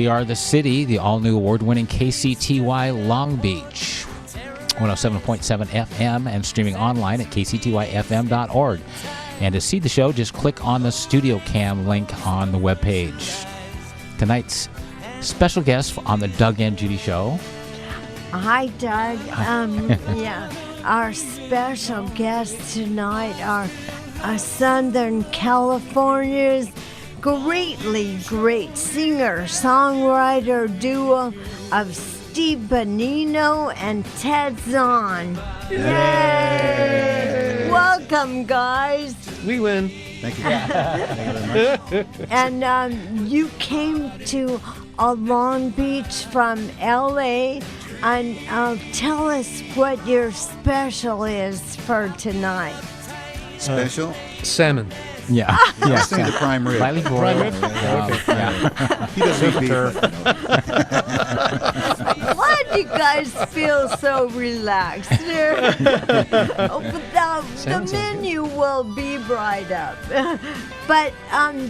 We are the city, the all-new award-winning KCTY Long Beach. 107.7 FM and streaming online at kctyfm.org. And to see the show, just click on the Studio Cam link on the webpage. Tonight's special guest on the Doug and Judy Show. Hi, Doug. Our special guests tonight are Southern California's greatly great singer-songwriter duo of Steve Bonino and Ted Zahn. Yay! Welcome, guys. We win. Thank you. Thank you very much. And you came to Long Beach from L.A., and tell us what your special is for tonight. Special? Salmon. Yeah. I say the prime rib. Lightly broiled. He doesn't eat beef. Why do you guys feel so relaxed? The menu will be brought up. But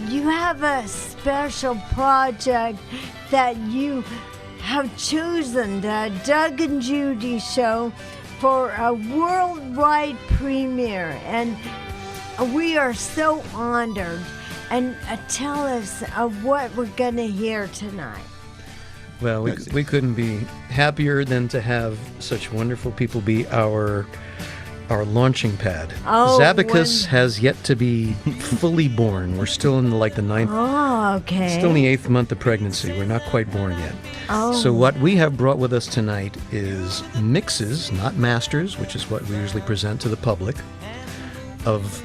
you have a special project that you have chosen, the Doug and Judy Show, for a worldwide premiere. And we are so honored. And tell us what we're going to hear tonight. Well, we couldn't be happier than to have such wonderful people be our launching pad. Zabocus has yet to be fully born. We're still in the ninth. Oh, okay. Still in the 8th month of pregnancy. We're not quite born yet. Oh. So what we have brought with us tonight is mixes, not masters, which is what we usually present to the public, of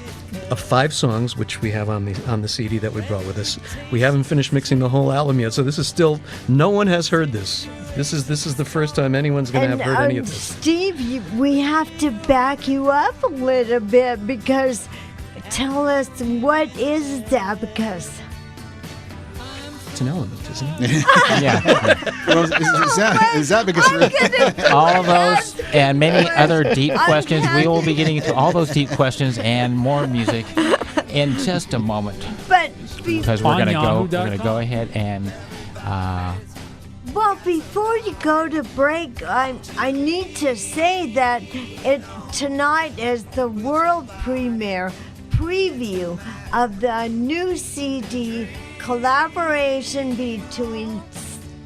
5 songs, which we have on the CD that we brought with us. We haven't finished mixing the whole album yet, so this is still, no one has heard this. This is the first time anyone's going to have heard any of this. Steve, we have to back you up a little bit, because tell us, what is Zabocus? It's an element, isn't it? Yeah. Well, is that because All of those and many other deep questions. We will be getting into all those deep questions and more music in just a moment. But Because we're gonna go ahead and well, before you go to break, I need to say that tonight is the world premiere preview of the new CD collaboration between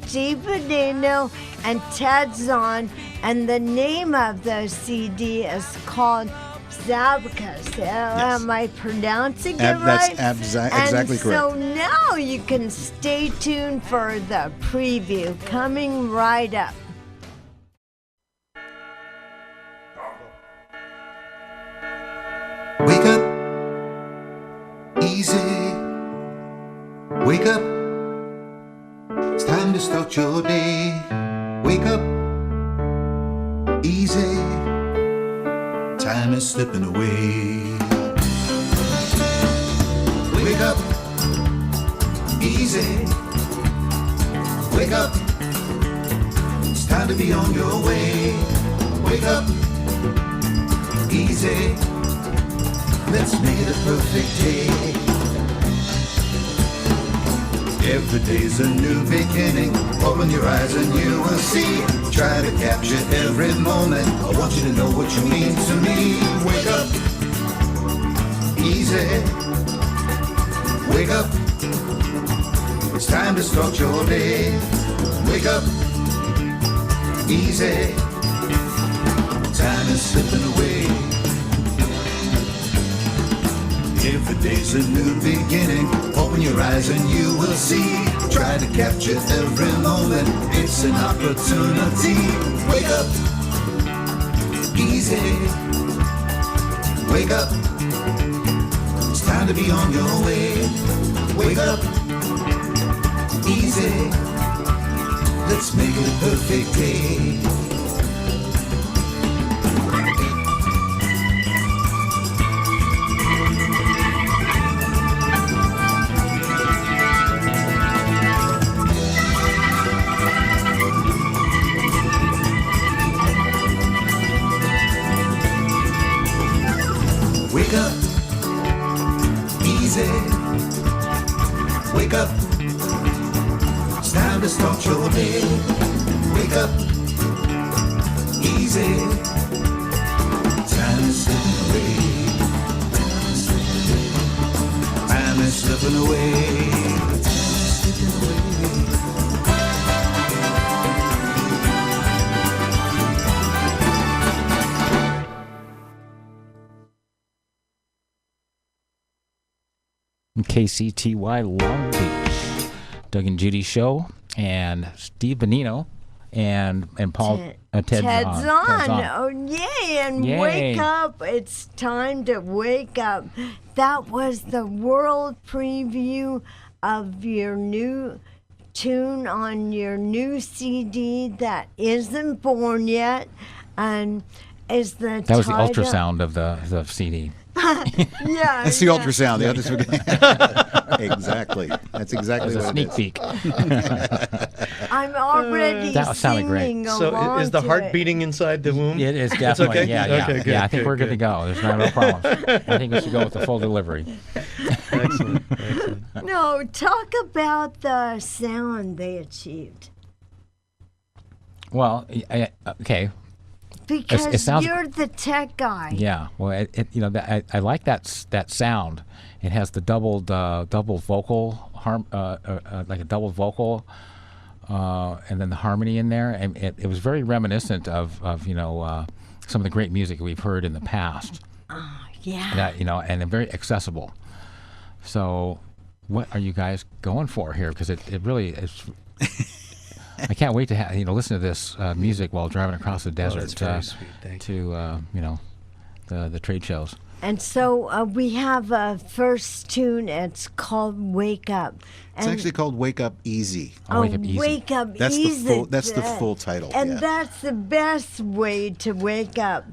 Steve Bonino and Ted Zahn, and the name of the CD is called Zabocus. Am I pronouncing it right? That's exactly correct. So now you can stay tuned for the preview coming right up. Wake up, easy. Wake up, it's time to start your day. Wake up, easy. Time is slipping away. Wake up, easy. Wake up, it's time to be on your way. Wake up, easy. Let's make it a perfect day. Every day's a new beginning. Open your eyes and you will see. Try to capture every moment. I want you to know what you mean to me. Wake up, easy. Wake up, it's time to start your day. Wake up, easy. Time is slipping away. Every day's a new beginning. Open your eyes and you will see. Try to capture every moment. It's an opportunity. Wake up, easy. Wake up, it's time to be on your way. Wake up, easy. Let's make it a perfect day. Wake up, easy. Wake up, it's time to start your day. Wake up, easy. Time is slipping away. Time is slipping away. Time is slipping away. KCTY Long Beach. Doug and Judy show, and Steve Bonino and Paul Ted's on. Oh, yay, and Yay. wake up. It's time to wake up. That was the world preview of your new tune on your new CD that isn't born yet. And is the That was the title- ultrasound of the CD. Yeah, That's the yeah. ultrasound. The others would. Exactly. That's exactly That was what a sneak it is. peek. I'm already That sounded great. singing So along is the to heart it. beating inside the womb? It is definitely, okay? yeah, yeah. Okay, good, yeah, I think good, we're good to go. There's no problems. I think we should go with the full delivery. Excellent. Excellent. No, talk about the sound they achieved. Well, okay, Because sounds- you're the tech guy. yeah. Well, I like that sound. It has the double vocal like a double vocal, and then the harmony in there, and it was very reminiscent of some of the great music we've heard in the past. Yeah. That and very accessible. So, what are you guys going for here? Because it really is. I can't wait to listen to this music while driving across the desert that's very sweet. Thank to the trade shows. And so we have a first tune. It's called "Wake Up." It's actually called "Wake Up Easy." Wake Up Easy. Wake Up That's the Easy. full. That's the full title. And yeah. that's the best way to wake up.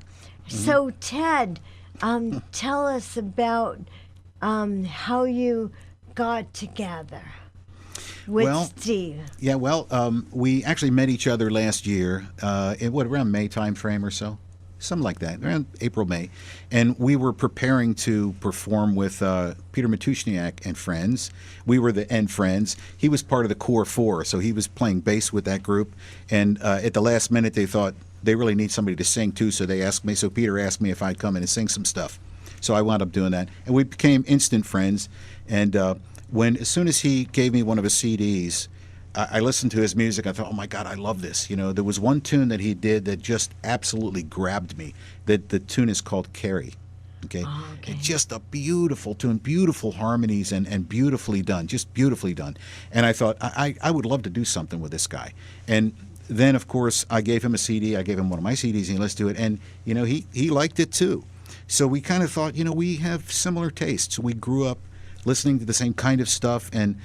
So Ted, tell us about how you got together with Well, Steve. Yeah, well, we actually met each other last year, around May time frame or so, something like that, around April, May, and we were preparing to perform with Peter Matushniak and friends. We were the End Friends. He was part of the Core Four, so he was playing bass with that group. And at the last minute, they thought they really need somebody to sing too, so they asked me. So Peter asked me if I'd come in and sing some stuff. So I wound up doing that, and we became instant friends. And as soon as he gave me one of his CDs, I listened to his music. I thought, oh my God, I love this. There was one tune that he did that just absolutely grabbed me. The tune is called "Carrie." Okay, It's just a beautiful tune, beautiful harmonies, and beautifully done, just beautifully done. And I thought I would love to do something with this guy. And then of course I gave him a CD. I gave him one of my CDs, and he listened to it, and he liked it too. So we kind of thought, we have similar tastes. We grew up listening to the same kind of stuff, and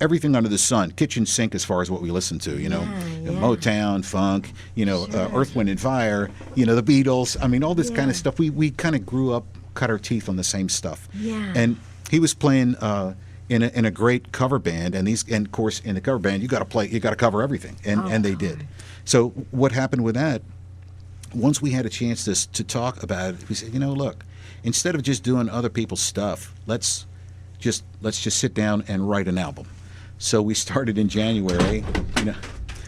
everything under the sun, kitchen sink as far as what we listen to, Motown, funk, Earth, Wind and Fire, the Beatles. I mean, all this kind of stuff. We kind of grew up, cut our teeth on the same stuff. Yeah. And he was playing in a great cover band, and of course in the cover band you got to cover everything, and they did. So what happened with that? Once we had a chance to talk about it, we said, look, instead of just doing other people's stuff, let's just sit down and write an album. So we started in January.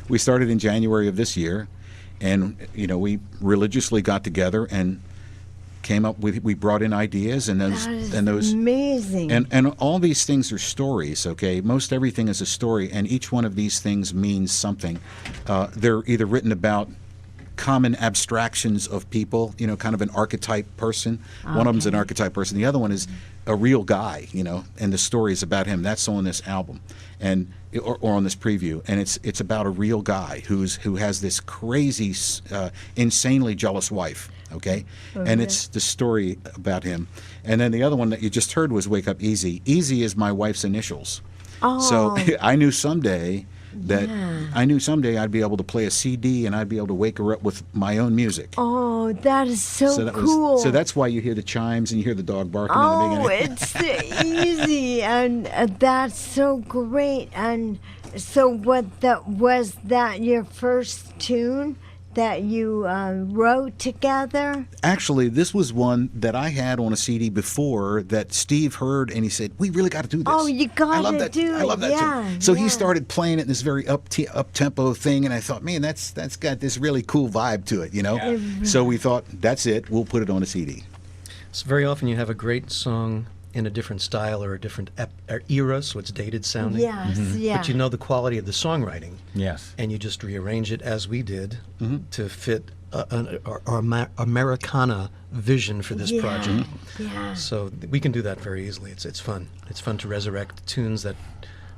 We started in January of this year, and we religiously got together and came up with. We brought in ideas, and those amazing. And all these things are stories. Okay, most everything is a story, and each one of these things means something. They're either written about common abstractions of people, kind of an archetype person. One of them's an archetype person. The other one is a real guy, and the story is about him. That's on this album, or on this preview, and it's about a real guy who has this crazy, insanely jealous wife. Okay, and it's the story about him. And then the other one that you just heard was "Wake Up Easy." Easy is my wife's initials. So I knew someday I'd be able to play a CD, and I'd be able to wake her up with my own music. Oh, that is so that cool. So that's why you hear the chimes and you hear the dog barking in the beginning. It's easy, and that's so great. And so was that your first tune that you wrote together? Actually, this was one that I had on a CD before that Steve heard, and he said, "We really got to do this." Oh, you I love gotta that. do I love that it. Yeah, tune. So yeah. he started playing it in this very up tempo thing, and I thought, man, that's got this really cool vibe to it, you know. Yeah. So we thought, that's it. We'll put it on a CD. So very often you have a great song in a different style or a different era, so it's dated sounding. Yes, yeah. But you know the quality of the songwriting, Yes. and you just rearrange it as we did to fit our Americana vision for this Yeah, project. yeah. So we can do that very easily. It's fun. It's fun to resurrect tunes that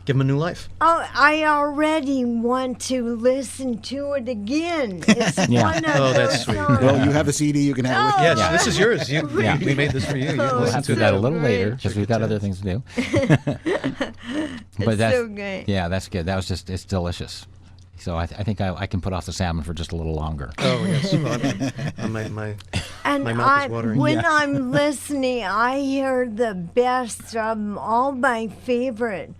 give them a new life. Oh, I already want to listen to it again. It's Yeah. one of Oh, those that's sweet. songs. Well, you have a CD you can have with you. Yes, Yeah. this is yours. Yeah. We made this for you. You Oh, can We'll listen have to to do that a it. little later great. because we've got other things to do. It's that's so great. yeah, that's good. That was just it's delicious. So I think I can put off the salmon for just a little longer. Oh yes, well, my And My mouth is watering. when I'm listening, I hear the best from all my favorite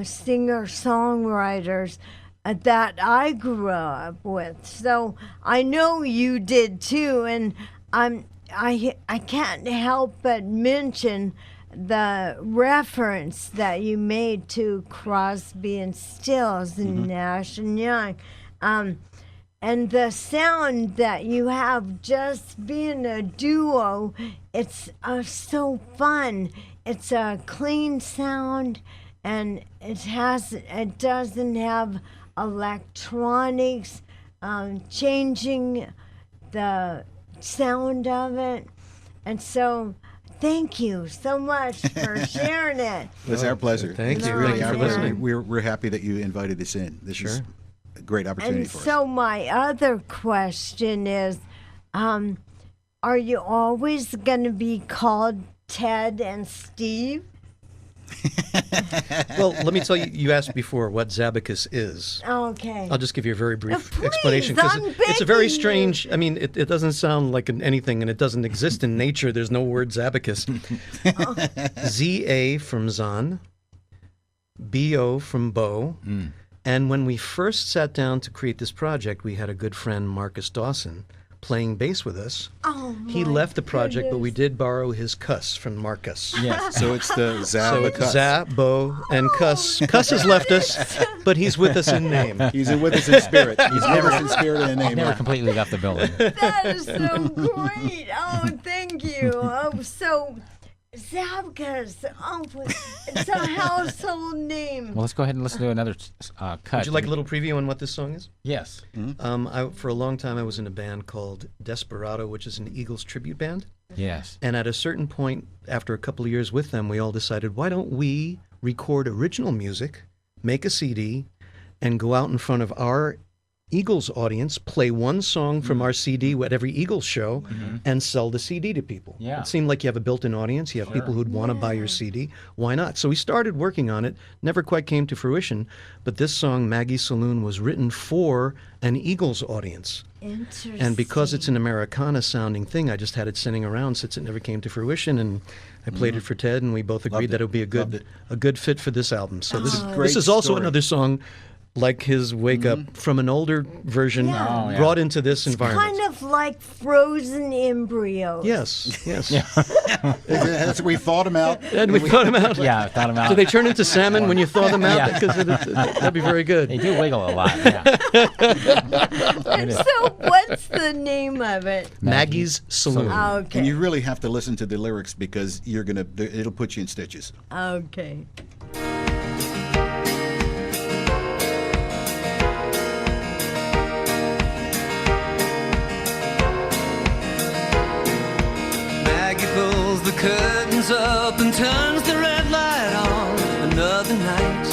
singer-songwriters that I grew up with. So I know you did too, and I can't help but mention the reference that you made to Crosby and Stills and Nash and Young. And the sound that you have just being a duo, it's so fun. It's a clean sound, and it doesn't have electronics changing the sound of it. And so thank you so much for sharing it. It's our pleasure. Thank It's you. really Thank you our for pleasure. listening. We're happy that you invited us in. This is a great opportunity And for us. so my other question is, are you always going to be called Ted and Steve? Well, let me tell you. You asked before what Zabocus is. Okay. I'll just give you a very brief Please, explanation I'm it's a very begging you. strange. I mean, it doesn't sound like anything, and it doesn't exist in nature. There's no word Zabocus. Z-A from Zahn, B-O from Bo. And when we first sat down to create this project, we had a good friend, Marcus Dawson, playing bass with us. Oh, He my left the project, but we goodness. did borrow his cuss from Marcus. Yes. So it's the So Zabocus. it's Za, Bo, and Cuss. Cuss has left us, but he's with us in name. He's with us in spirit. He's with us in spirit and in name. Never completely left the building. That is so great. Oh, thank you. Oh, so Zabocus. Oh, it's a household name. Well, let's go ahead and listen to another cut. Would you like a little preview on what this song is? Yes. For a long time, I was in a band called Desperado, which is an Eagles tribute band. Yes. And at a certain point, after a couple of years with them, we all decided, why don't we record original music, make a CD, and go out in front of our Eagles audience, play one song from our CD at every Eagles show, and sell the CD to people. Yeah. It seemed like you have a built-in audience. You have people who'd want to buy your CD. Why not? So we started working on it. Never quite came to fruition. But this song, Maggie's Saloon, was written for an Eagles audience. Interesting. And because it's an Americana-sounding thing, I just had it sitting around since it never came to fruition. And I played it for Ted, and we both agreed Loved that it. it would be a good fit for this album. So this Great is also story. another song like his Wake Up from an older version Yeah. Oh, yeah. brought into this environment. kind of like frozen embryos. Yes, yes. That's we thought him out. And we thought them out. Yeah, I thought about Do they turn into salmon when you thaw them out? Yeah. Because that'd be very good. They do wiggle a lot. Yeah. And so what's the name of it? Maggie's Saloon. Okay. And you really have to listen to the lyrics because it'll put you in stitches. Okay. Maggie pulls the curtains up and turns the red light on another night.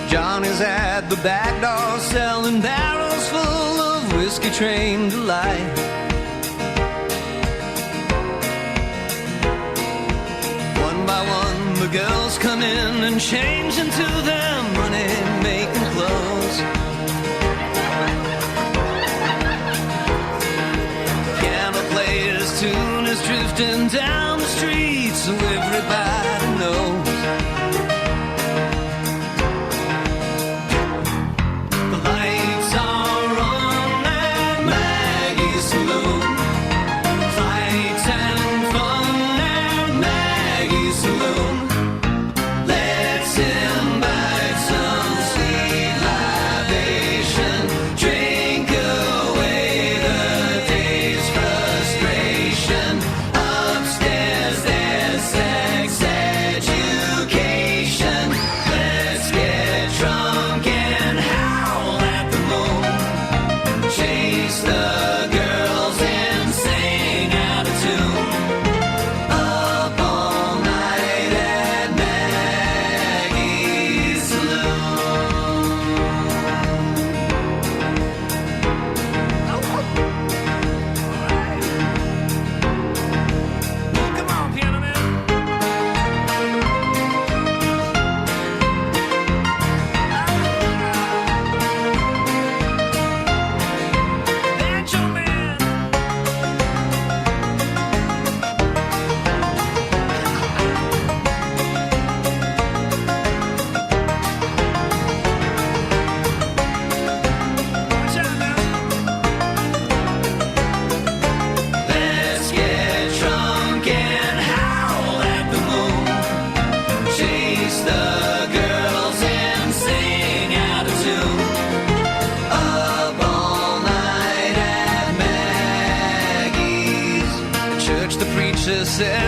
Johnny's at the back door selling barrels full of whiskey train delight. One by one the girls come in and change into their money-making clothes. Piano player's tune is drifting down the street so everybody knows.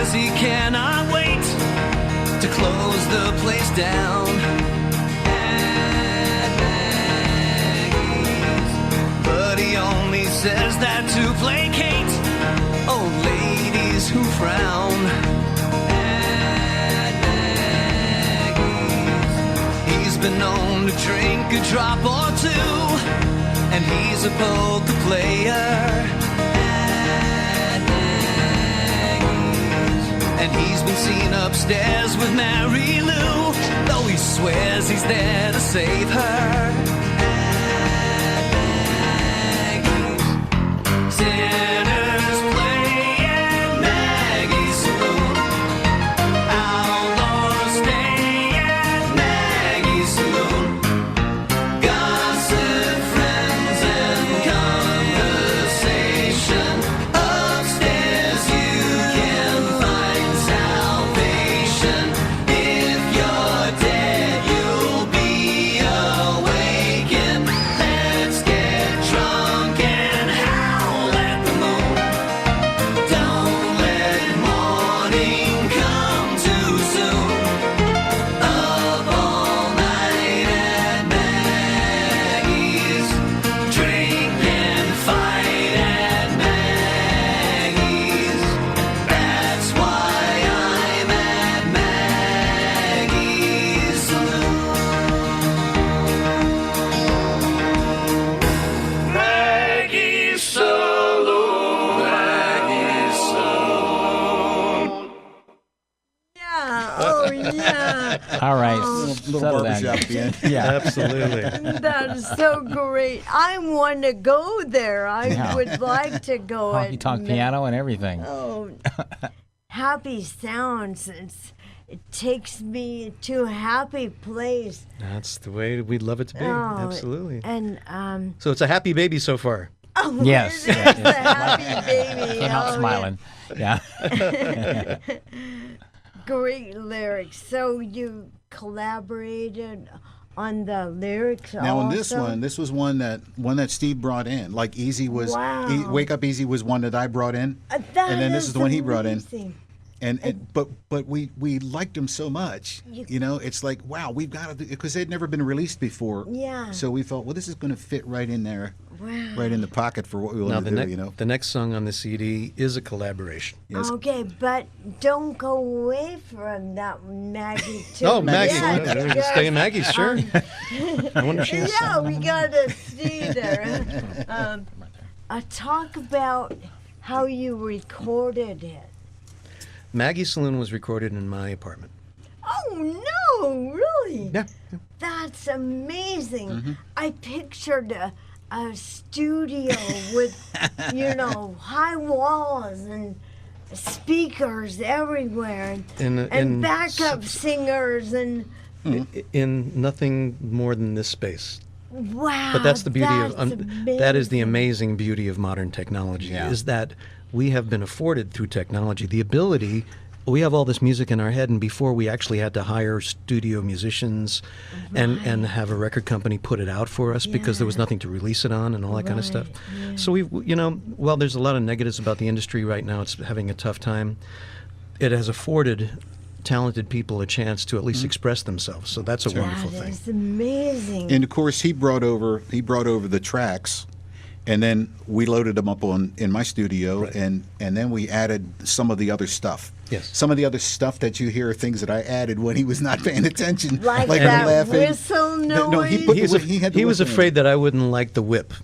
says he cannot wait to close the place down at Maggie's. But he only says that to placate old ladies who frown at Maggie's. He's been known to drink a drop or two, and he's a poker player. And he's been seen upstairs with Mary Lou, though he swears he's there to save her. At Maggie's. Sinners play at Maggie's saloon. Outlaws stay at Maggie's saloon. Gossip, friends, and conversation. Upstairs you can find salvation. If you're dead, you'll be awakened. Let's get drunk and howl at the moon. Don't let morning come too soon. Up all night at Maggie's. Drink and fight at Maggie's. That's why I'm at Maggie's saloon. Maggie's saloon. Maggie's saloon. Yeah. Oh, yeah. All right. Little settle down. barbershop at the end. Yeah. Absolutely. That is so great. I want to go there. I Yeah. would like to go. Oh, at you talk Ma- piano and everything. Oh, happy sounds. It takes me to a happy place. That's the way we'd love it to be. Oh, Absolutely. And So it's a happy baby so far. oh, Yes, it yes, is a happy baby. Came out Oh, smiling. Yeah. yeah. Great lyrics. So you collaborated on the lyrics. Now on this also? one, this was one that Steve brought in. Like Easy was, Wow. Wake Up Easy was one that I brought in, That and then this is the one he brought in. amazing. But we liked him so much, you know. It's like, wow, we've got to do, because they'd never been released before. Yeah. So we felt, well, this is going to fit right in there, Wow. right in the pocket for what we Now want the, to do. next You know. the next song on the CD is a collaboration. Yes. Okay, but don't go away from that Maggie too. Oh, Maggie. Yeah, We're gonna because, stay in Maggie's, sure. I wonder if she has Yeah, we gotta see there. Talk about how you recorded it. Maggie's Saloon was recorded in my apartment. Oh no, really? Yeah. That's amazing. I pictured a studio with, high walls and speakers everywhere and backup singers and In nothing more than this space. wow. But that's the beauty of that's that is the amazing. amazing beauty of modern technology Yeah. is that we have been afforded through technology the ability. We have all this music in our head, and before we actually had to hire studio musicians and have a record company put it out for us because there was nothing to release it on and all that kind of stuff. So while there's a lot of negatives about the industry right now, it's having a tough time. It has afforded talented people a chance to at least express themselves. So that's a wonderful That thing. is amazing. And of course, he brought over the tracks, and then we loaded them up in my studio, and then we added some of the other stuff. Yes. Some of the other stuff that you hear are things that I added when he was not paying attention, like him that laughing. whistle noise. No, he put he had the He was whistle in. afraid that I wouldn't like the whip.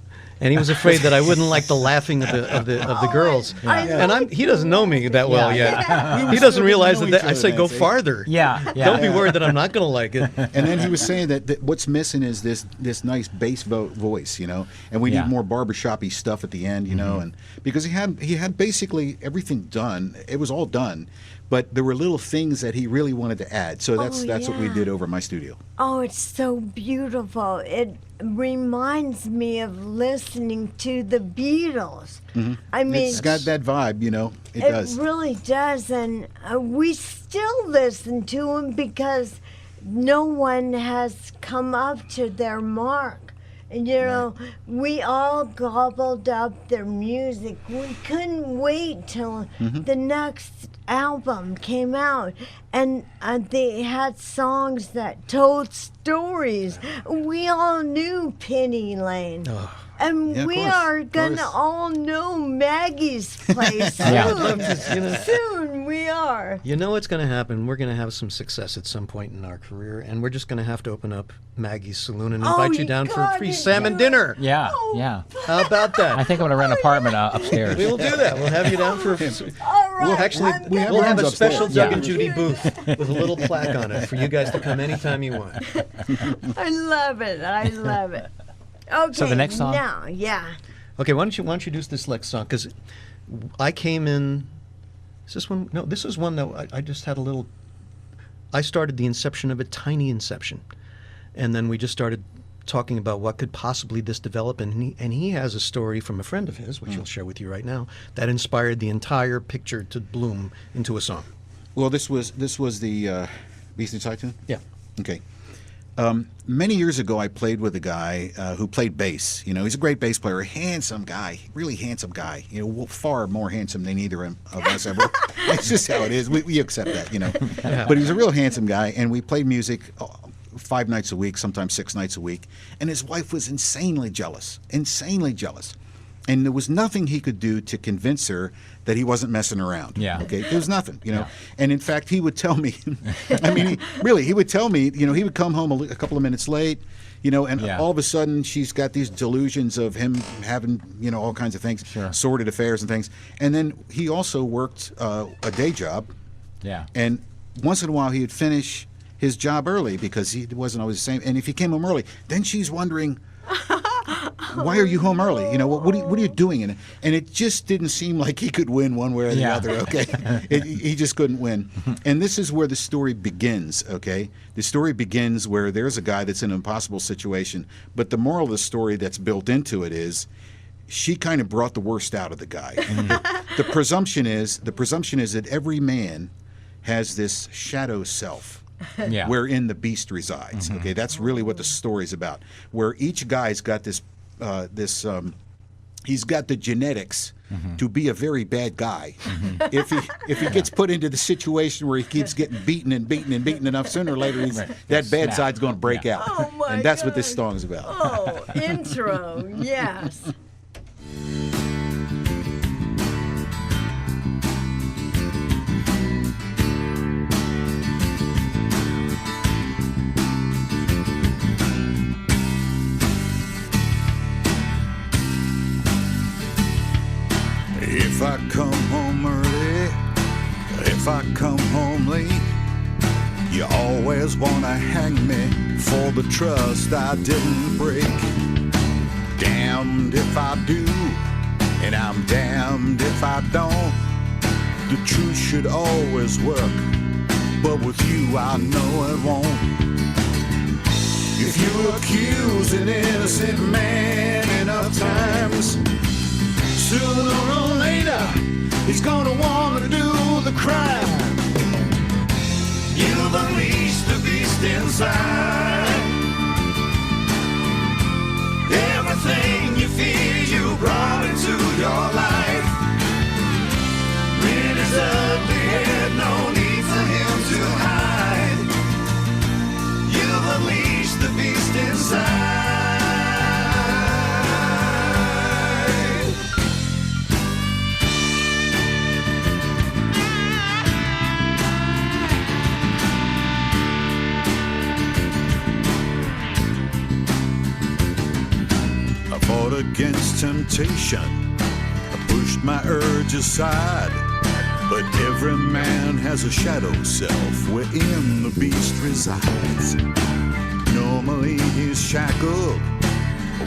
And he was afraid that I wouldn't like the laughing of the girls. I And he doesn't know me that well Yeah. yet. He doesn't realize know that each I other, say go Nancy. farther. Yeah. Don't be worried that I'm not going to like it. And then he was saying that what's missing is this nice bass voice, and we Yeah. need more barbershop-y stuff at the end, and because he had basically everything done. It was all done, but there were little things that he really wanted to add. So that's what we yeah. did over my studio. Oh, it's so beautiful. It reminds me of listening to the Beatles. I mean, It's got that vibe, It does. really does. And we still listen to them because no one has come up to their mark. And, you know, we all gobbled up their music. We couldn't wait till the next album came out. And they had songs that told stories. We all knew Penny Lane. And Yeah, of we course, are of going to course. all know Maggie's place Yeah. I'd love to, soon we are. You know what's going to happen? We're going to have some success at some point in our career, and we're just going to have to open up Maggie's Saloon and invite you you down for a gotta free do salmon it. dinner. Yeah, yeah. How about I that? think I'm going to rent an apartment upstairs. We will do that. We'll have you down for. All right. We'll actually I'm we have we'll have a rooms special upstairs. Doug and Yeah. Judy booth with a little plaque on it for you guys to come anytime you want. I love it. I love it. Okay. the next song? Now, yeah. Okay, why don't you introduce this next song? Because I came in. Is this one? No, this is one that I just had a little. I started the inception of a tiny inception, and then we just started talking about what could possibly this develop. And he has a story from a friend of his, which he'll share with you right now, that inspired the entire picture to bloom into a song. Well, this was the Beast Inside tune? Yeah. Okay. Many years ago, I played with a guy who played bass. You know, he's a great bass player, a handsome guy, really handsome guy. You know, far more handsome than either of us ever. It's just how it is. We accept that, you know. But he was a real handsome guy, and we played music 5 nights a week, sometimes 6 nights a week. And his wife was insanely jealous. And there was nothing he could do to convince her that he wasn't messing around. Yeah. Okay. There was nothing, you know. Yeah. And in fact, he would tell me. I mean, he would tell me. You know, he would come home a couple of minutes late. You know, and Yeah. all of a sudden she's got these delusions of him having, you know, all kinds of things, Sure. sordid affairs and things. And then he also worked a day job, Yeah. and once in a while he'd finish his job early because he wasn't always the same. And if he came home early, then she's wondering, why are you home early? You know, what are you doing? And it just didn't seem like he could win one way or the Yeah. other, okay? He just couldn't win. And this is where the story begins, okay? The story begins where there's a guy that's in an impossible situation, but the moral of the story that's built into it is she kind of brought the worst out of the guy. The presumption is that every man has this shadow self. Yeah. Wherein the beast resides. Okay, that's really what the story's about. Where each guy's got this, he's got the genetics to be a very bad guy. If he gets put into the situation where he keeps getting beaten enough, sooner or later that bad Snap. side's going to break out. Oh, my And that's what this God. song is about. Oh, intro. Yes. If I come home early, if I come home late, you always wanna hang me for the trust I didn't break. Damned if I do, and I'm damned if I don't. The truth should always work, but with you I know it won't. If you accuse an innocent man enough times, sooner or later, he's gonna wanna do the crime. You've unleashed the beast inside. Everything you fear, you brought into your life. Rid his ugly head, no need for him to hide. You've unleashed the beast inside. I fought against temptation, I pushed my urge aside. But every man has a shadow self wherein the beast resides. Normally he's shackled,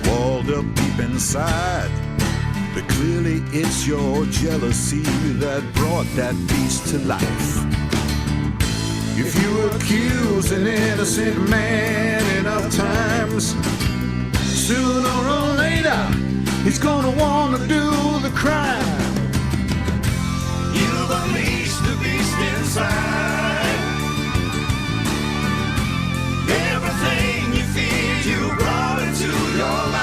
walled up deep inside. But clearly it's your jealousy that brought that beast to life. If you accuse an innocent man enough times, sooner or later, he's gonna wanna do the crime. You've unleashed the beast inside. Everything you fear, you brought into your life.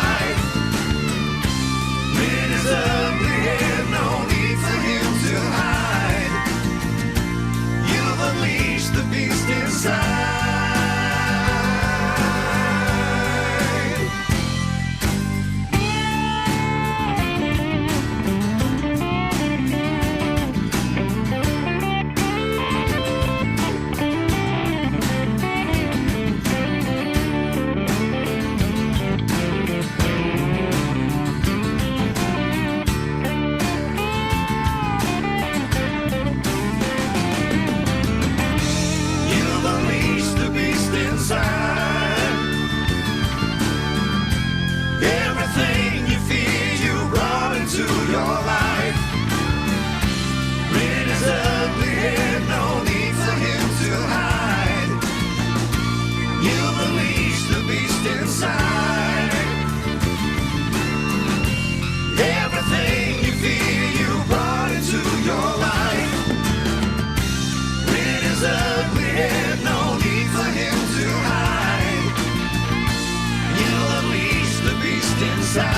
inside.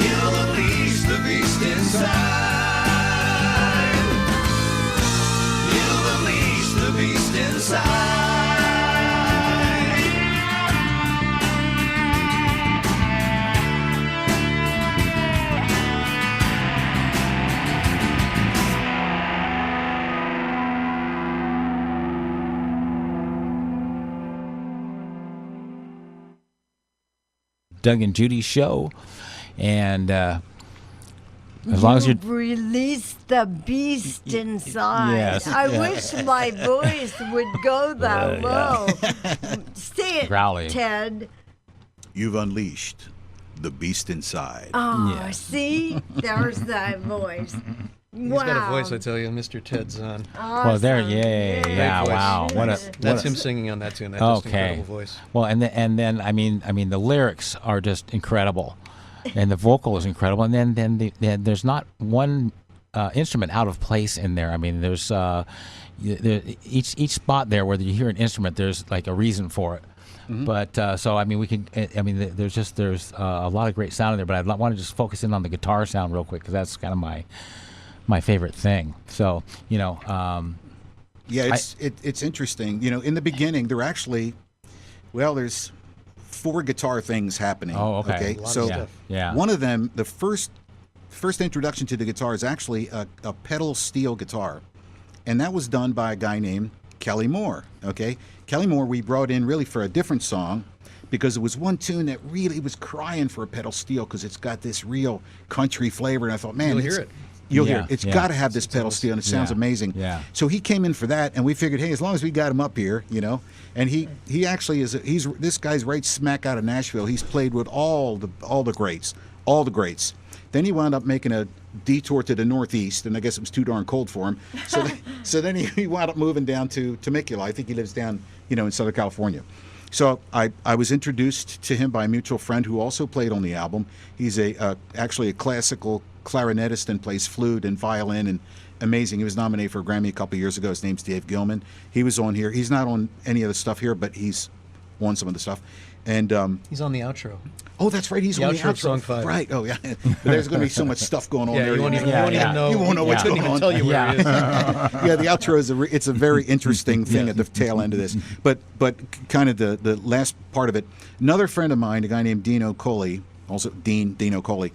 You'll unleash the beast inside. You'll unleash the beast inside. Doug and Judy show, and as long as you're released the beast inside. Yes. I wish my voice would go that low. Say it, Growly. Ted. You've unleashed the beast inside. Oh, Yes. see? There's that voice. He's Wow. got a voice, I tell you, Mr. Ted Zahn. well, there, Awesome. yeah, voice. wow, what a That's him singing on that tune. That's just an incredible voice. Well, and then I mean the lyrics are just incredible, and the vocal is incredible, and then there's not one instrument out of place in there. I mean, there's each spot there where you hear an instrument, there's like a reason for it. But so I mean there's a lot of great sound in there, but I want to just focus in on the guitar sound real quick because that's kind of my favorite thing. So Yeah, it's interesting. You know, in the beginning, there actually, there's 4 guitar things happening. Oh, okay. A lot of So stuff. yeah. one of them, the first introduction to the guitar is actually a pedal steel guitar, and that was done by a guy named Kelly Moore. Okay, Kelly Moore we brought in really for a different song because it was one tune that really was crying for a pedal steel because it's got this real country flavor, and I thought, man, You'll hear it. You'll Yeah, hear it. It's yeah. got to have this pedal steel, and it sounds Yeah, amazing. yeah. So he came in for that, and we figured, hey, as long as we got him up here, and he actually is. This guy's right smack out of Nashville. He's played with all the greats. Then he wound up making a detour to the Northeast, and I guess it was too darn cold for him. So then he wound up moving down to Temecula. I think he lives down, in Southern California. So I was introduced to him by a mutual friend who also played on the album. He's actually a classical clarinetist and plays flute and violin and amazing. He was nominated for a Grammy a couple years ago. His name's Dave Gilman. He was on here. He's not on any of the stuff here, but he's on some of the stuff. And He's on the outro. oh, that's right. He's The on the outro of outro. Song 5. Right. Oh, yeah. But there's going to be so much stuff going on Yeah, there. you won't even, Yeah, you won't yeah. even know. You won't know what's I couldn't going even on. tell you where he is. Yeah, the outro is it's a very interesting thing at the tail end of this. But kind of the last part of it. Another friend of mine, a guy named Dino Coley, also Dino Coley.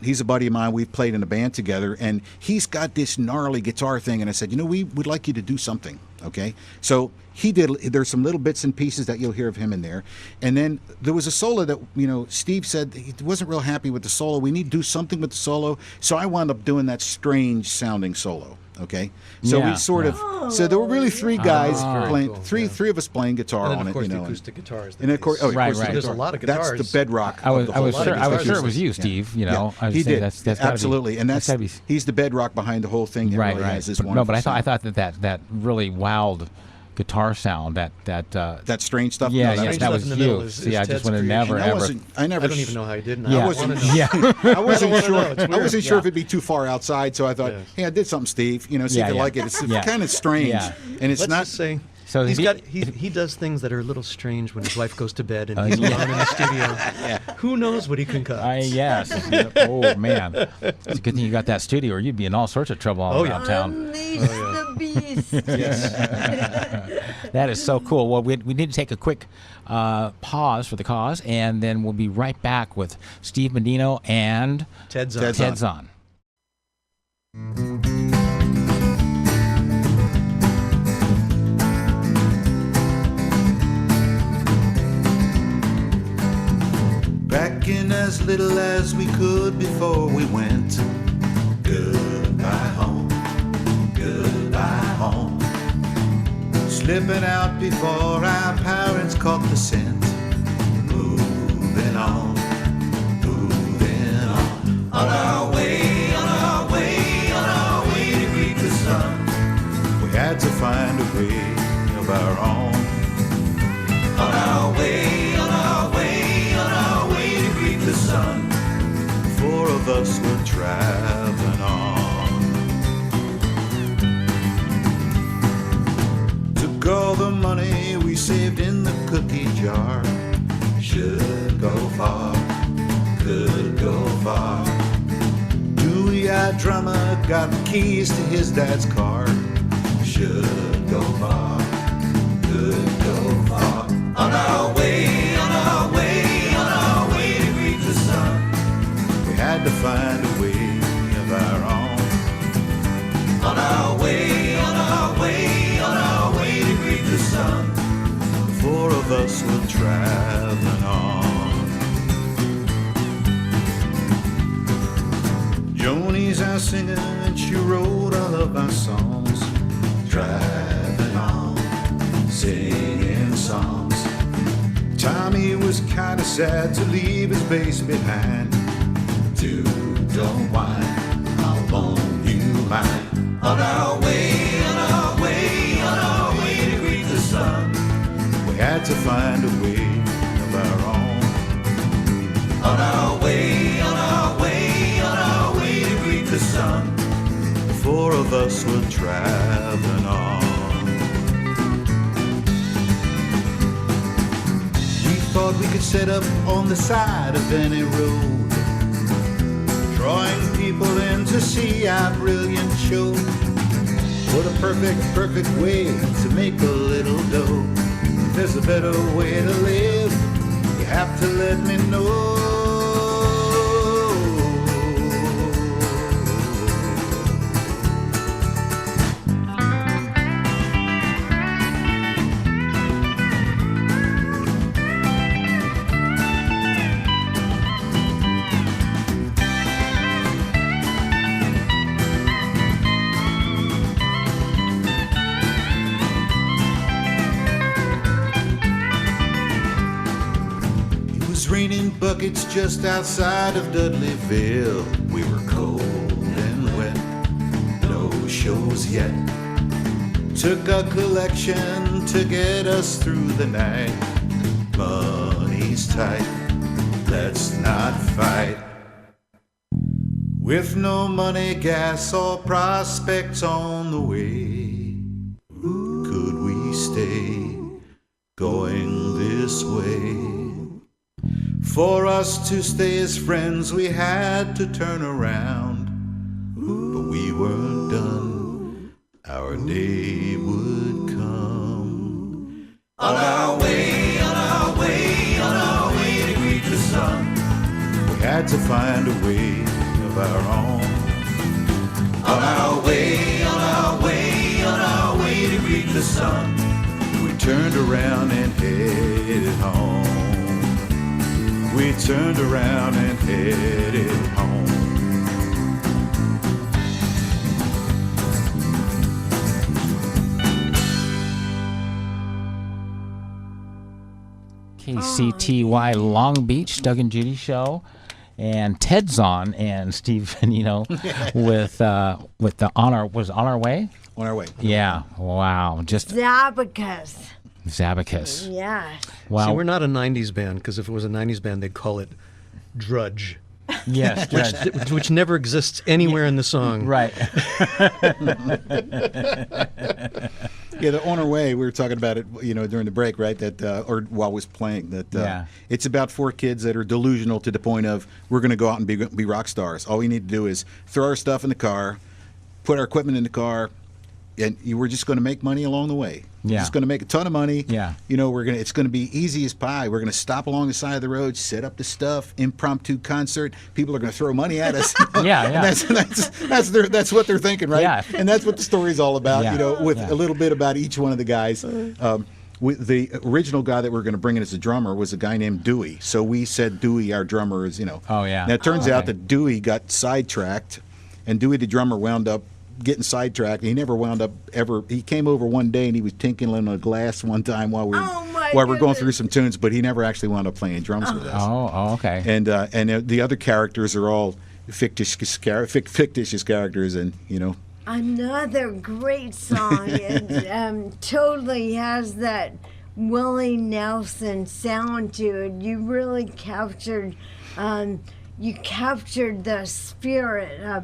He's a buddy of mine. We've played in a band together, and he's got this gnarly guitar thing. And I said, we would like you to do something, okay? So he did. There's some little bits and pieces that you'll hear of him in there. And then there was a solo that, Steve said he wasn't real happy with the solo. We need to do something with the solo. So I wound up doing that strange sounding solo. Okay, so Yeah, we sort yeah. of so there were really 3 guys very playing, cool, three of us playing guitar And then, on of course, it. the acoustic guitar is the And of course, base. Right, the right. There's a guitar. lot of That's guitars. the bedrock. I was of the whole sure it was you, Yeah. Steve. Yeah. I was He saying did. that's gotta be- Absolutely, and that's gotta be- he's the bedrock behind the whole thing. That right, really right. has this But, wonderful but I thought sound. that really wild guitar sound that that strange stuff. yeah, No, yeah, strange that stuff was in the middle you. is See, I just Ted's would have creation. never I ever. wasn't. I never. I don't even know how he did. And Yeah, I wasn't know. yeah. I wasn't wanna sure. know. It's I weird. wasn't sure Yeah. if it'd be too far outside, so I thought, Yes. hey, I did something, Steve. See if Yeah, you yeah. like it. It's Yeah. kind of strange, Yeah. and it's Let's not. just say So he does things that are a little strange when his wife goes to bed and he's alone in the studio. Who knows what he concocts? yes. Oh man, it's a good thing you got that studio, or you'd be in all sorts of trouble all around town. Unleash the beast. That is so cool. Well, we need to take a quick pause for the cause, and then we'll be right back with Steve Medino and Ted's on. Ted's Ted's on. Back in as little as we could before we went. Goodbye home, goodbye home. Slipping out before our parents caught the scent. Moving on, moving on. On our way, on our way, on our way to greet the sun. We had to find a way of our own. On our way, on our way, on our way to greet the sun. 4 of us were traveling on. Took all the money we saved in the cookie jar. should go far, could go far. Dewey, our drummer, got the keys to his dad's car. Should go far, could go far. On our way, on our way, on our way to greet the sun. We had to find a way of our own. On our way, on our way, on our way to greet the sun. The four of us were traveling on. Joni's our singer and she wrote all of our songs. Driving on, singing songs. Tommy was kinda sad to leave his bass behind. Dude, don't whine, I'll loan you mine. On our way, on our way, on our way to greet the sun. We had to find a way of our own. On our way, on our way, on our way to greet the sun. The four of us were traveling on. We thought we could set up on the side of any road, drawing people in to see our brilliant show. What a perfect way to make a little dough. If there's a better way to live, you have to let me know. Raining buckets just outside of Dudleyville. We were cold and wet, no shows yet. Took a collection to get us through the night. Money's tight, let's not fight. With no money, gas, or prospects on the way, could we stay going this way? For us to stay as friends, we had to turn around. But we weren't done, our day would come. On our way, on our way, on our way to greet the sun. We had to find a way of our own. On our way, on our way, on our way to greet the sun. We turned around and headed home. We turned around and headed home. KCTY Long Beach, Doug and Judy show, and Ted's on, and Steve Vanino with the On Our Way. On our way. Yeah, wow, just Zabocus. Zabocus. Yes. Wow. See, we're not a 90s band, because if it was a 90s band, they'd call it Drudge, Yes, which never exists anywhere in the song. right. Yeah, the On Our Way, we were talking about it, during the break, right? That or while it was playing, that it's about four kids that are delusional to the point of we're going to go out and be rock stars. All we need to do is throw our stuff in the car, put our equipment in the car, and we're just going to make money along the way. Yeah. We're just going to make a ton of money. Yeah. It's going to be easy as pie. We're going to stop along the side of the road, set up the stuff, impromptu concert. People are going to throw money at us. Yeah. And that's what they're thinking, right? Yeah. And that's what the story's all about. Yeah. With Yeah. a little bit about each one of the guys. The original guy that we're going to bring in as a drummer was a guy named Dewey. So we said Dewey, our drummer, is Oh, yeah. Now it turns out okay. that Dewey got sidetracked, and Dewey the drummer wound up getting sidetracked. He never wound up ever. He came over one day and he was tinkling on a glass one time while we were going through some tunes, but he never actually wound up playing drums with us. Oh, okay. And the other characters are all fictitious characters, and Another great song. It totally has that Willie Nelson sound to it. You really captured the spirit of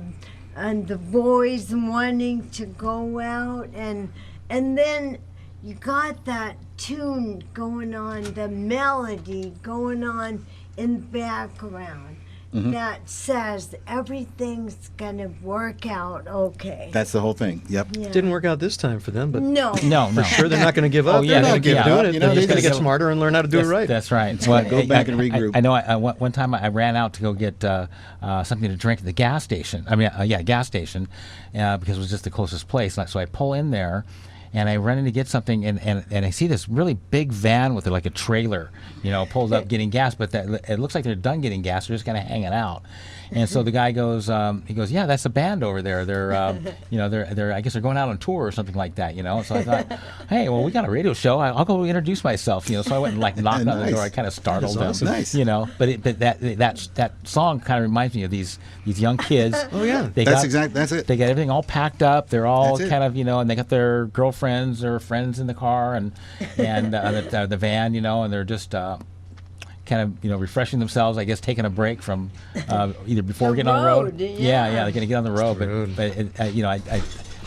and the boys wanting to go out, and then you got that tune going on, the melody going on in the background that says everything's gonna work out okay. That's the whole thing. Yep. Yeah. Didn't work out this time for them, but No. No. for sure they're not going to give up. Oh, yeah, They're going to yeah. keep doing it. You know, They're just they going to get just- smarter and learn how to do it right. That's right. Well, Go back and regroup. I know. One time I ran out to go get something to drink at the gas station. Gas station, because it was just the closest place. So I pull in there, and I run in to get something, and I see this really big van with like a trailer, pulls up getting gas, but it looks like they're done getting gas. They're just kind of hanging out. And so the guy goes, yeah, that's a band over there. They're, they're, I guess they're going out on tour or something like that, So I thought, hey, well, we got a radio show. I'll go introduce myself, So I went and knocked on the Nice. door. I kind of startled That's them, awesome. Nice. But that song kind of reminds me of these young kids. Oh, yeah. That's it. They got everything all packed up. They're all That's it. kind of, and they got their girlfriends or friends in the car and the van, and they're just kind of, refreshing themselves, I guess, taking a break from either before The getting on the road. road, Yeah, they're going to get on the road. Road. But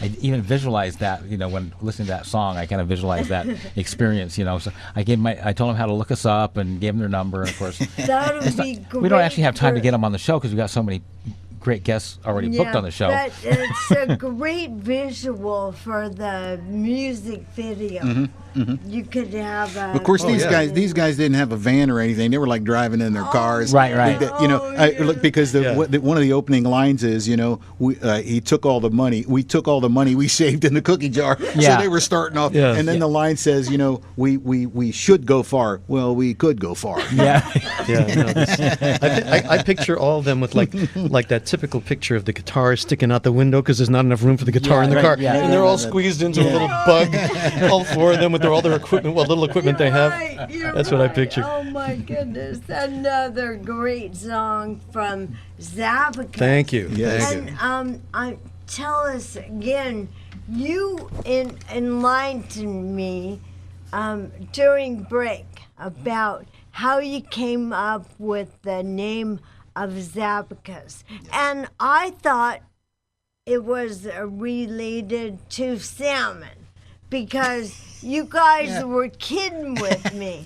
I even visualized that, when listening to that song, I kind of visualized that experience, So I told them how to look us up and gave them their number. And of course, That would be great. we don't actually have time to for- get them on the show because we got so many great guests already booked on the show. But it's a great visual for the music video. You could have a. Of course, these yeah. guys didn't have a van or anything. They were like driving in their cars. Right. Look, because Yeah. one of the opening lines is, he took all the money. We took all the money we saved in the cookie jar. Yeah. So they were starting off, Yeah. and then the line says, we should go far. Well, we could go far. Yeah. Yeah, no, I picture all of them with like that typical picture of the guitar sticking out the window because there's not enough room for the guitar in the right, car, yeah. and they're all squeezed into a little bug. All four of them with all their equipment, what little equipment they have. You're That's what I right. picture. Oh my goodness! Another great song from Zabocus. Thank you. Yes. Thank you. And tell us again. You enlightened me during break about how you came up with the name of Zabocus, and I thought it was related to salmon because you guys were kidding with me.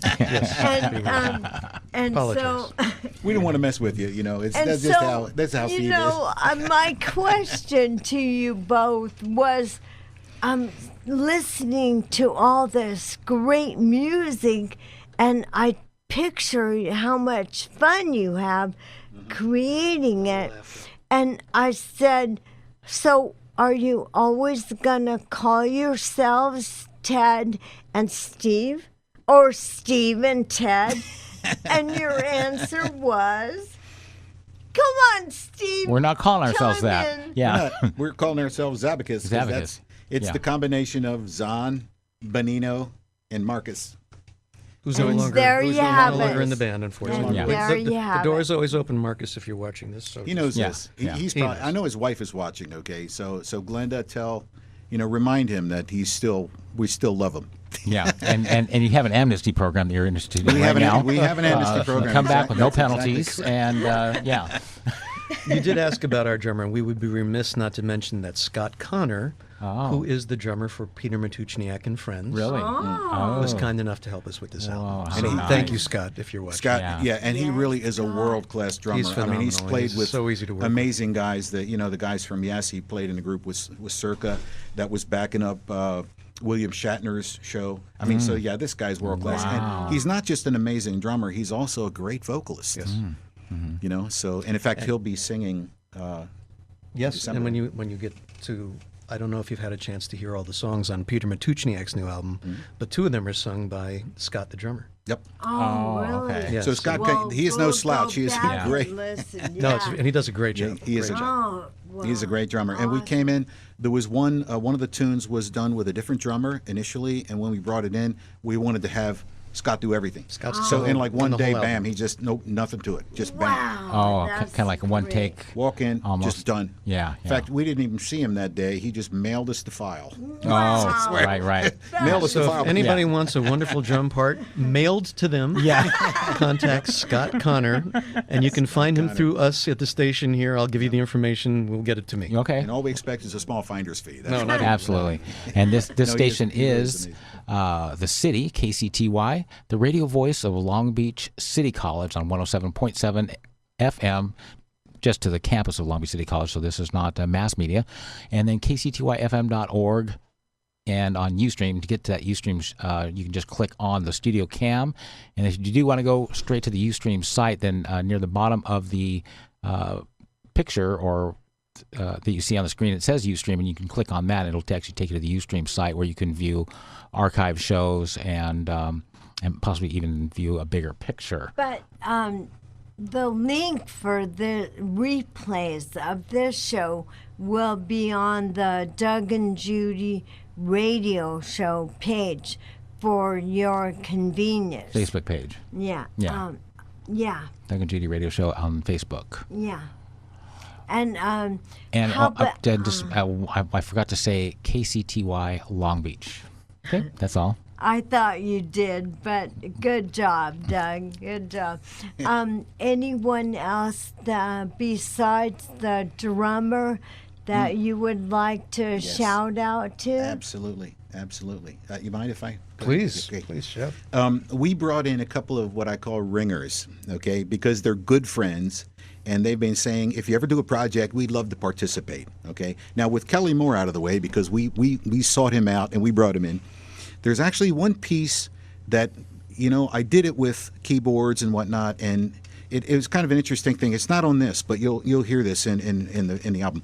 And so. We don't want to mess with you. That's how you Steve know, is. my question to you both was, listening to all this great music, and I picture how much fun you have creating it, and I said, so are you always gonna call yourselves Ted and Steve, or Steve and Ted? And your answer was, come on, Steve. We're not calling ourselves chime that. in. Yeah. We're calling ourselves Zabocus. 'cause Zabocus. It's Yeah. the combination of Zahn, Benino, and Marcus. Who's no And longer, there who's you no have longer it. in the band, unfortunately. And Yeah. there The you have door it. is always open, Marcus, if you're watching this. So He knows Yeah, this. yeah. He's He probably, knows. I know his wife is watching. Okay, so Glenda, remind him that we still love him. Yeah, and you have an amnesty program that you're interested in We right have an- now. we have an amnesty program. Come back with no That's penalties, and yeah. You did ask about our drummer, and we would be remiss not to mention that Scott Connor, Oh. who is the drummer for Peter Matuchniak and Friends, Really? was Oh. kind enough to help us with this album. how So nice. thank you, Scott, if you're watching. Scott, Yeah. and he Yes, really is a Scott. world-class drummer. He's I mean, he's phenomenal. played He's with so easy to work with. amazing guys. The guys from Yes, he played in a group with Circa that was backing up William Shatner's show. I mean, so yeah, this guy's world-class. Wow. And he's not just an amazing drummer; he's also a great vocalist. Yes. So and in fact, he'll be singing. Yes, December. and when you get to, I don't know if you've had a chance to hear all the songs on Peter Matuchniak's new album, but two of them are sung by Scott the drummer. Yep. Oh, really? okay. Yes. So Scott, Well, he is no we'll slouch. go He is back and great. listen, No, yeah. and he does a great Yeah, job. he is Great a- job. Oh, He's a wow. great drummer, and we came in. There was one of the tunes was done with a different drummer initially, and when we brought it in, we wanted to have Scott do everything. Scott's So solo in like on one the day, whole bam, album. he just nothing to it, just bam. Wow. Oh, that's kind of like a one great. take. Walk in, Almost. just done. Yeah. In fact, we didn't even see him that day. He just mailed us the file. Oh, right. Mailed us the So file. if anybody wants a wonderful drum part mailed to them, contact Scott Connor, and you can find him through us at the station here. I'll give you the information. We'll get it to me. Okay. And all we expect is a small finder's fee. That's No, all. not Absolutely. And this No, station he really is amazing. the city, KCTY, the radio voice of Long Beach City College on 107.7 FM, just to the campus of Long Beach City College, so this is not mass media. And then kctyfm.org. And on Ustream, to get to that Ustream, you can just click on the studio cam. And if you do want to go straight to the Ustream site, then near the bottom of the picture or that you see on the screen, it says Ustream, and you can click on that. And it'll actually take you to the Ustream site where you can view archive shows and possibly even view a bigger picture. But the link for the replays of this show will be on the Doug and Judy radio show page for your convenience. Facebook page. Yeah. Yeah. Yeah. Doug and Judy Radio Show on Facebook. Yeah. And And how about, I forgot to say KCTY Long Beach. Okay, that's all. I thought you did, but good job, Doug. Good job. Anyone else besides the drummer that you would like to shout out to? Absolutely. You mind if I? Please, Okay. please, Chef. We brought in a couple of what I call ringers, okay, because they're good friends, and they've been saying, if you ever do a project, we'd love to participate, okay? Now, with Kelly Moore out of the way, because we sought him out and we brought him in, there's actually one piece that, I did it with keyboards and whatnot, and it was kind of an interesting thing. It's not on this, but you'll hear this in the album.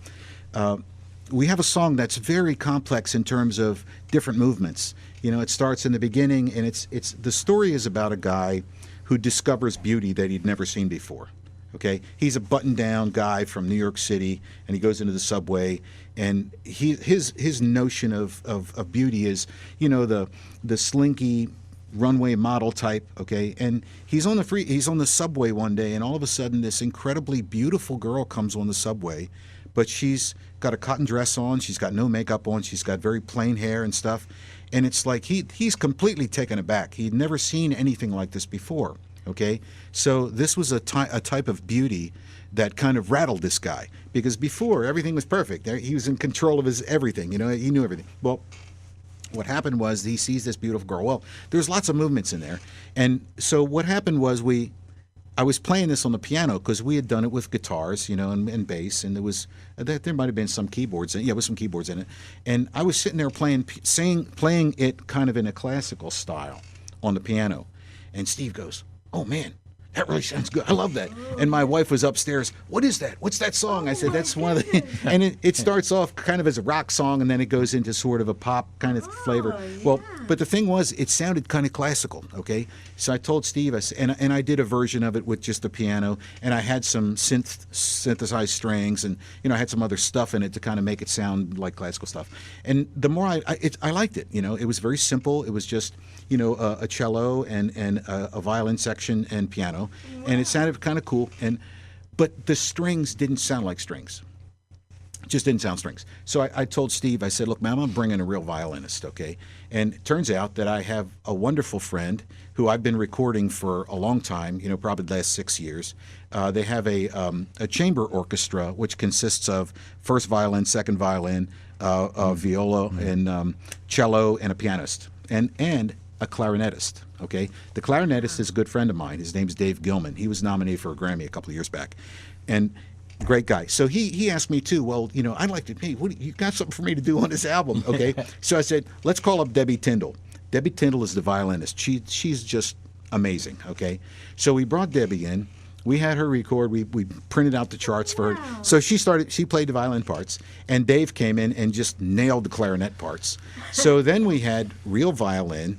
We have a song that's very complex in terms of different movements. It starts in the beginning, and it's the story is about a guy who discovers beauty that he'd never seen before. Okay, he's a button-down guy from New York City, and he goes into the subway, and his notion of beauty is, the slinky runway model type. Okay, and he's on the subway one day, and all of a sudden, this incredibly beautiful girl comes on the subway, but she's got a cotton dress on, she's got no makeup on, she's got very plain hair and stuff, and it's like he's completely taken aback. He'd never seen anything like this before. Okay, so this was a type of beauty that kind of rattled this guy, because before everything was perfect. He was in control of his everything. He knew everything. Well, what happened was he sees this beautiful girl. Well, there's lots of movements in there, and so what happened was I was playing this on the piano because we had done it with guitars, and bass, and there might have been some keyboards. Yeah, with some keyboards in it, and I was sitting there playing it kind of in a classical style on the piano, and Steve goes, "Oh man, that really sounds good. I love that." And my wife was upstairs. "What is that? What's that song?" I said, "That's one of the..." And it starts off kind of as a rock song, and then it goes into sort of a pop kind of flavor. Well, but the thing was, it sounded kind of classical, okay? So I told Steve, and I did a version of it with just the piano, and I had some synthesized strings, and I had some other stuff in it to kind of make it sound like classical stuff. And the more I liked it, it was very simple. It was just a cello and a violin section and piano, and it sounded kind of cool. But the strings didn't sound like strings. Just didn't sound strings. So I told Steve, I said, "Look, man, I'm bringing a real violinist, okay?" And it turns out that I have a wonderful friend who I've been recording for a long time, probably the last 6 years. They have a chamber orchestra, which consists of first violin, second violin, viola, and cello, and a pianist, and a clarinetist. Okay, the clarinetist is a good friend of mine. His name's Dave Gilman. He was nominated for a Grammy a couple of years back, and great guy. So he asked me too. Well, I'd like to. Hey, you got something for me to do on this album? Okay. So I said, let's call up Debbie Tyndall. Debbie Tyndall is the violinist. She's just amazing. Okay. So we brought Debbie in. We had her record. We printed out the charts for her. So she played the violin parts, and Dave came in and just nailed the clarinet parts. So then we had real violin,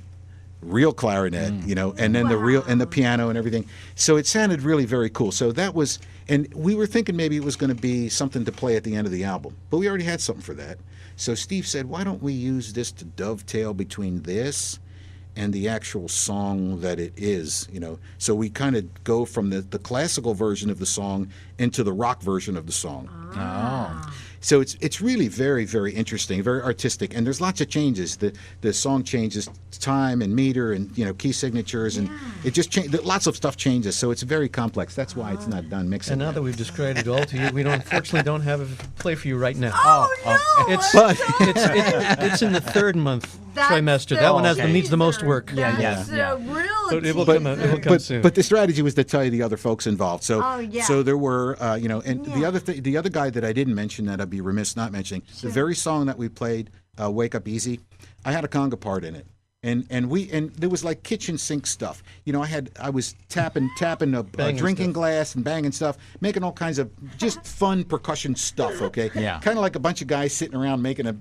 real clarinet, and then the real and the piano and everything. So it sounded really very cool. So that was, and we were thinking maybe it was going to be something to play at the end of the album, but we already had something for that. So Steve said, "Why don't we use this to dovetail between this and the actual song that it is, So we kind of go from the classical version of the song into the rock version of the song. Oh. So it's really very, very interesting, very artistic, and there's lots of changes. The song changes time and meter and key signatures, and it just lots of stuff changes. So it's very complex. That's why it's not done mixing. And now that we've described it all to you, we unfortunately don't have a play for you right now. Oh, no! It's in the third month That's trimester. so That one needs the weird. most work. That's yeah. real But it will tease. come out. It will come soon. But the strategy was to tell you the other folks involved. So Oh, yeah. so there were and Yeah. the other guy that I didn't mention that I'd be remiss not mentioning, the very song that we played, Wake Up Easy, I had a conga part in it. And there was like kitchen sink stuff. I was tapping a drinking glass and banging stuff, making all kinds of just fun percussion stuff. Okay, Yeah. kind of like a bunch of guys sitting around making a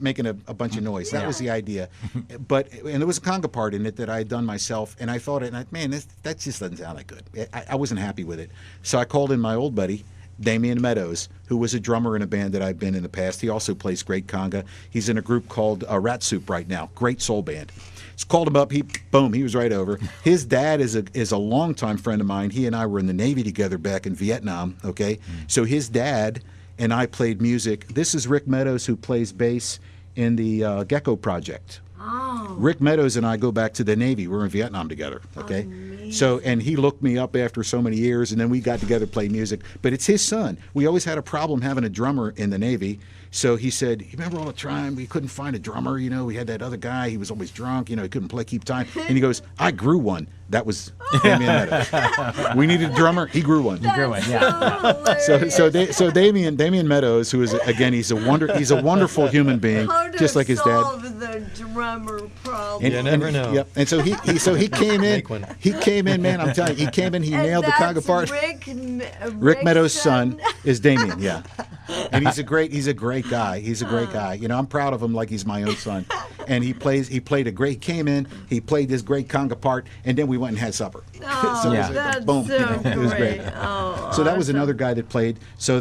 bunch of noise. That was the idea. And there was a conga part in it that I had done myself, and I thought, man, that just doesn't sound that good. I wasn't happy with it, so I called in my old buddy, Damian Meadows, who was a drummer in a band that I've been in the past. He also plays great conga. He's in a group called Rat Soup right now. Great soul band. Just called him up. He was right over. His dad is a longtime friend of mine. He and I were in the Navy together back in Vietnam. Okay, so his dad and I played music. This is Rick Meadows, who plays bass in the Gecko Project. Oh. Rick Meadows and I go back to the Navy. We're in Vietnam together. Okay, Amazing. and he looked me up after so many years, and then we got together to play music. But it's his son. We always had a problem having a drummer in the Navy. So he said, "You remember all the time we couldn't find a drummer? We had that other guy. He was always drunk. He couldn't keep time." And he goes, "I grew one." That was Damian Meadows. We needed a drummer. He grew one. So Damian Meadows, who is again, he's a wonderful human being, just like his dad. Solve the drummer problem. You never know. Yep. And so he came in. Make one. He came in, man. I'm telling you, he came in. He nailed the conga part. Rick Meadows' son is Damien, yeah, and he's a great guy. He's a great guy. I'm proud of him like he's my own son. And he came in, he played this great conga part, and then we went and had supper. Oh, So it was that's boom, so it was great. Oh, So that was another guy that played. So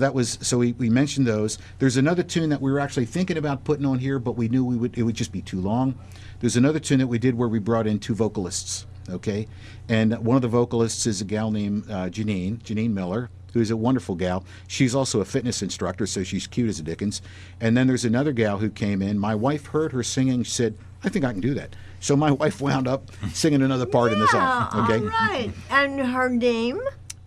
we mentioned those. There's another tune that we were actually thinking about putting on here, but we knew it would just be too long. There's another tune that we did where we brought in two vocalists. Okay, and one of the vocalists is a gal named Janine Miller, who's a wonderful gal. She's also a fitness instructor, so she's cute as a dickens. And then there's another gal who came in. My wife heard her singing. She said, "I think I can do that." So my wife wound up singing another part in the song. Okay, All right. And her name?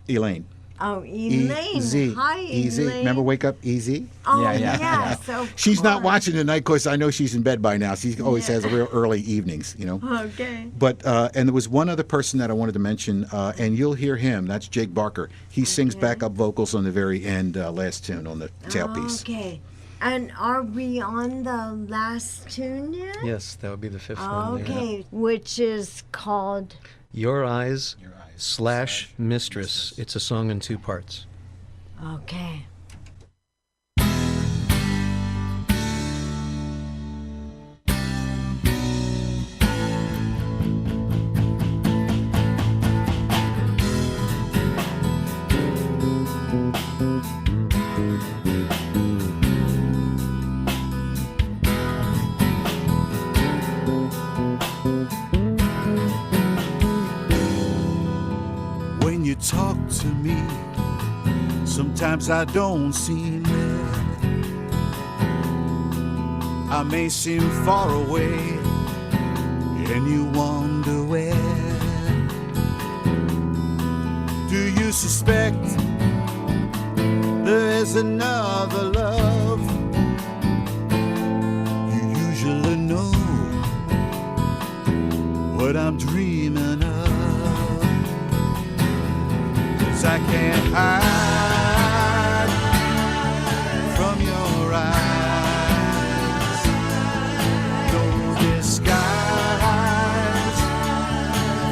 Elaine. Oh, Elaine. Easy. Hi, Easy. Elaine. Remember Wake Up Easy? Oh, Yeah. yes, of She's not course. watching tonight because I know she's in bed by now. She always has real early evenings, Okay. But and there was one other person that I wanted to mention, and you'll hear him. That's Jake Barker. He sings backup vocals on the very end, last tune on the tailpiece. Okay. And are we on the last tune yet? Yes, that would be the fifth one. yeah. Okay. Which is called? Your Eyes / Mistress. It's a song in two parts. Okay. When you talk to me, sometimes I don't seem there. I may seem far away, and you wonder where. Do you suspect there's another love? You usually know what I'm dreaming of. 'Cause I can't hide from your eyes. No disguise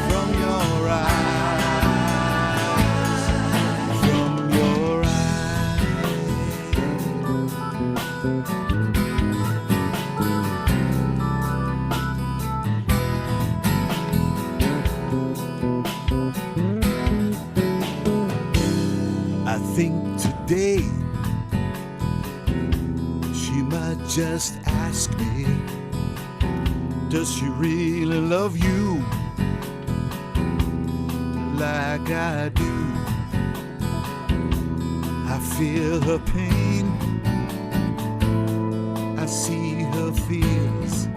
from your eyes. From your I think today she might just ask me, does she really love you like I do. I feel her pain, I see her fears.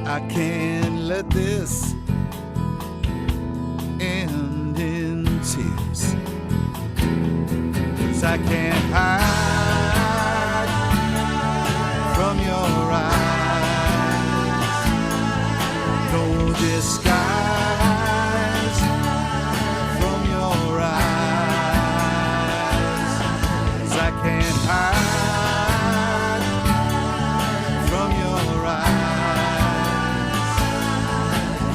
I can't let this end in tears, 'cause I can't hide from your eyes. No disguise from your eyes. 'Cause I can't hide from your eyes.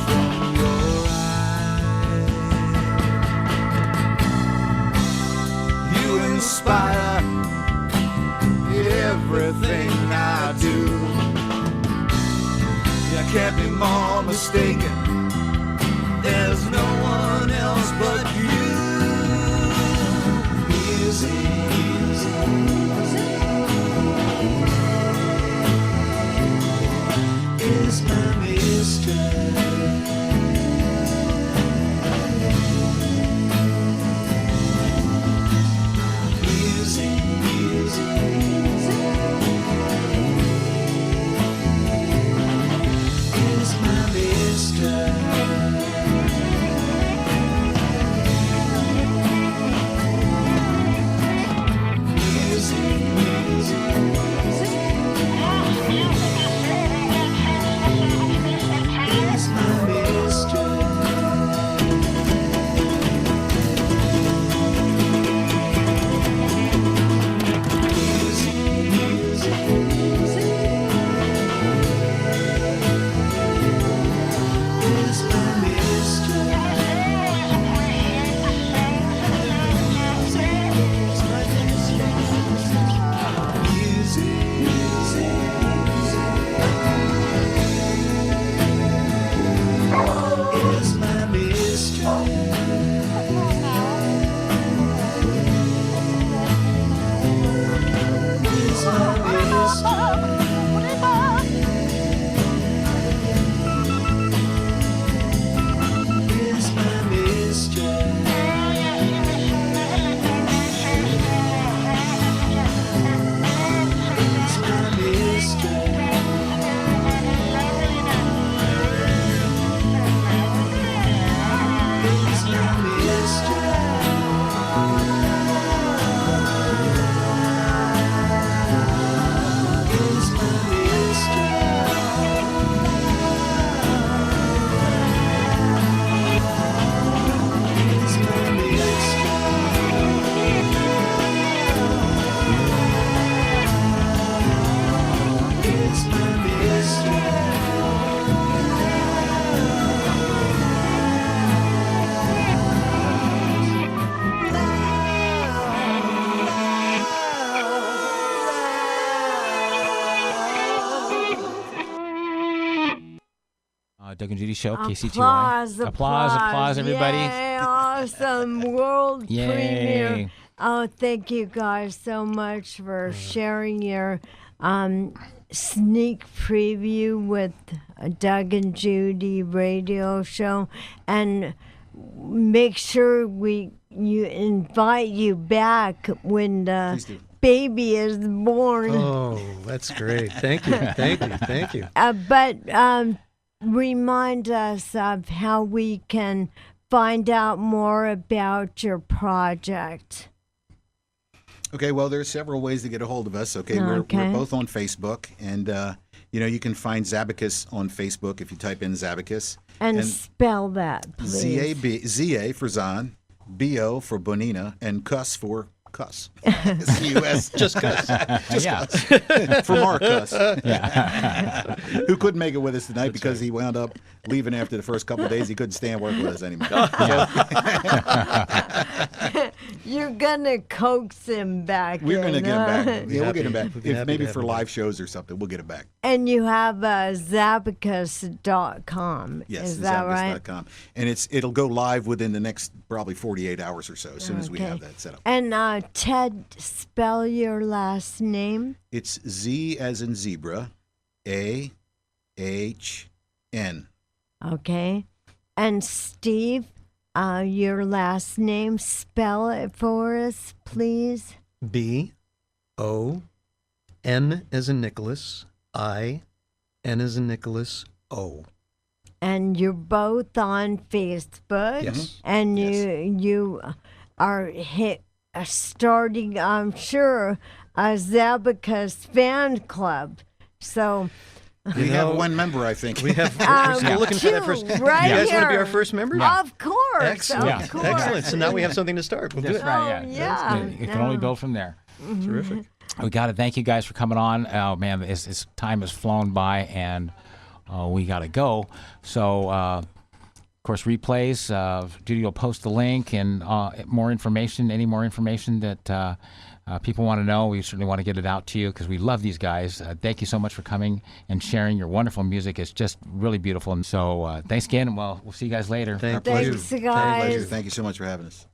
From your eyes. You inspire everything I do. You can't be more mistaken. There's no one else but you. Easy, easy, is my mystery. Easy, easy, is my mystery. Doug and Judy Show, KCTY. Applause, everybody. Yay, awesome world Yay. premiere. Oh, thank you guys so much for sharing your sneak preview with Doug and Judy radio show. And make sure you invite you back when the baby is born. Oh, that's great. Thank you. Thank you. Thank you. But remind us of how we can find out more about your project. Okay, well, there's several ways to get a hold of us. Okay, we're both on Facebook, and you can find Zabocus on Facebook if you type in Zabocus. And spell that, please. Z-A for Zan, B-O for Bonina, and Cuss for Cuss. C-U-S. Just Cuss. Cuss. For Mark Cuss. Yeah. Who couldn't make it with us tonight because he wound up leaving after the first couple of days. He couldn't stand working with us anymore. You're going to coax him back. We're going to get him back. Yeah, we'll get him back. Maybe for him live shows or something, we'll get him back. And you have Zabocus.com. Yes, is that right? Zabocus.com. And it'll go live within the next probably 48 hours or so, as soon as we have that set up. And Ted, spell your last name. It's Z as in zebra, A-H-N. Okay. And Steve, your last name, spell it for us, please. B-O-N as in Nicholas, I-N as in Nicholas, O. And you're both on Facebook. Yes. And Yes. you are starting, I'm sure, a Zabocus fan club. So We have one member, I think. We have. We're still looking for that two first. right You guys want to be here. our first member? Of course. Excellent. Yeah. Of course. Excellent. So now we have something to start. We'll do That's it. right. Oh, Yeah. yeah. It can only build from there. Terrific. We got to thank you guys for coming on. Oh man, this time has flown by, and we got to go. So, of course, replays. Judy will post the link and more information. Any more information that people want to know, we certainly want to get it out to you because we love these guys. Thank you so much for coming and sharing your wonderful music. It's just really beautiful. And so, thanks again, and we'll see you guys later. Thank Thanks, you. guys. Pleasure. Thank you so much for having us.